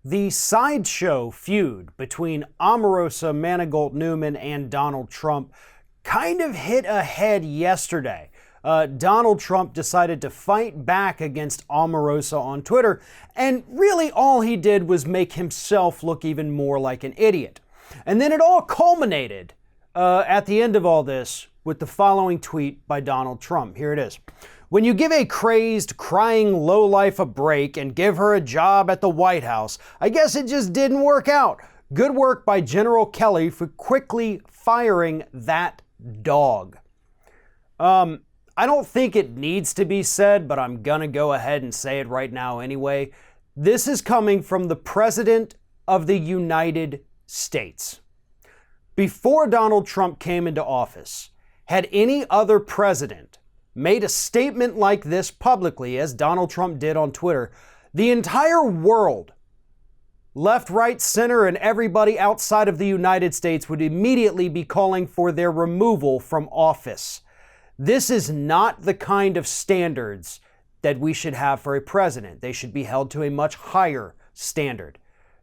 The sideshow feud between Omarosa Manigault Newman and Donald Trump kind of hit a head yesterday. Donald Trump decided to fight back against Omarosa on Twitter, and really all he did was make himself look even more like an idiot. And then it all culminated at the end of all this with the following tweet by Donald Trump. Here it is. When you give a crazed, crying lowlife a break and give her a job at the White House, I guess it just didn't work out. Good work by General Kelly for quickly firing that dog. I don't think it needs to be said, but I'm gonna go ahead and say it right now anyway. This is coming from the President of the United States. Before Donald Trump came into office, had any other president made a statement like this publicly, as Donald Trump did on Twitter, the entire world, left, right, center, and everybody outside of the United States would immediately be calling for their removal from office. This is not the kind of standards that we should have for a president. They should be held to a much higher standard.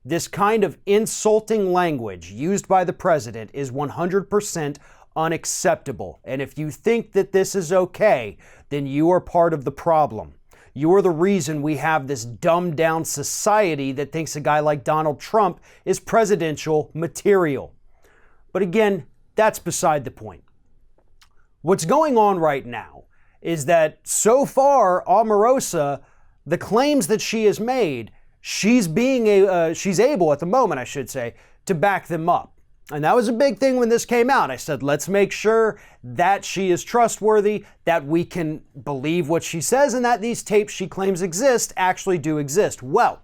This kind of insulting language used by the president is 100% unacceptable. And if you think that this is okay, then you are part of the problem. You are the reason we have this dumbed down society that thinks a guy like Donald Trump is presidential material. But again, that's beside the point. What's going on right now is that so far, Omarosa, the claims that she has made, she's able at the moment, I should say, to back them up. And that was a big thing when this came out. I said, let's make sure that she is trustworthy, that we can believe what she says, and that these tapes she claims exist actually do exist. Well,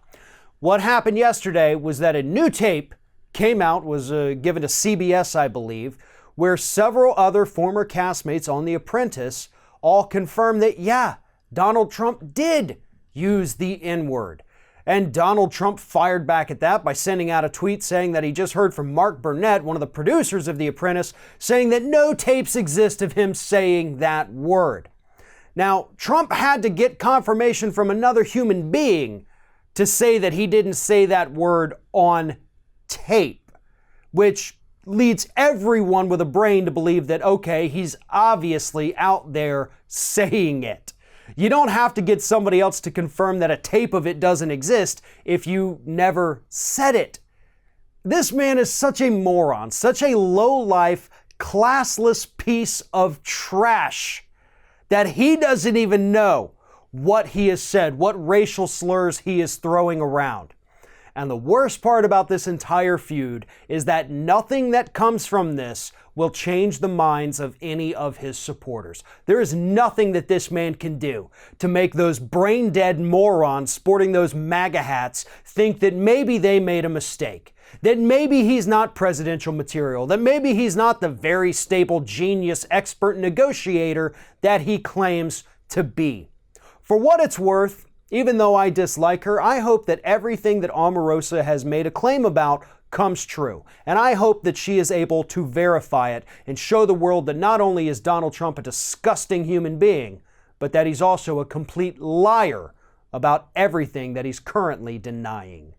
what happened yesterday was that a new tape came out, was given to CBS, I believe, where several other former castmates on The Apprentice all confirmed that, yeah, Donald Trump did use the N-word. And Donald Trump fired back at that by sending out a tweet saying that he just heard from Mark Burnett, one of the producers of The Apprentice, saying that no tapes exist of him saying that word. Now, Trump had to get confirmation from another human being to say that he didn't say that word on tape, which leads everyone with a brain to believe that, okay, he's obviously out there saying it. You don't have to get somebody else to confirm that a tape of it doesn't exist if you never said it. This man is such a moron, such a low-life, classless piece of trash that he doesn't even know what he has said, what racial slurs he is throwing around. And the worst part about this entire feud is that nothing that comes from this will change the minds of any of his supporters. There is nothing that this man can do to make those brain-dead morons sporting those MAGA hats think that maybe they made a mistake, that maybe he's not presidential material, that maybe he's not the very stable genius expert negotiator that he claims to be. For what it's worth, even though I dislike her, I hope that everything that Omarosa has made a claim about comes true. And I hope that she is able to verify it and show the world that not only is Donald Trump a disgusting human being, but that he's also a complete liar about everything that he's currently denying.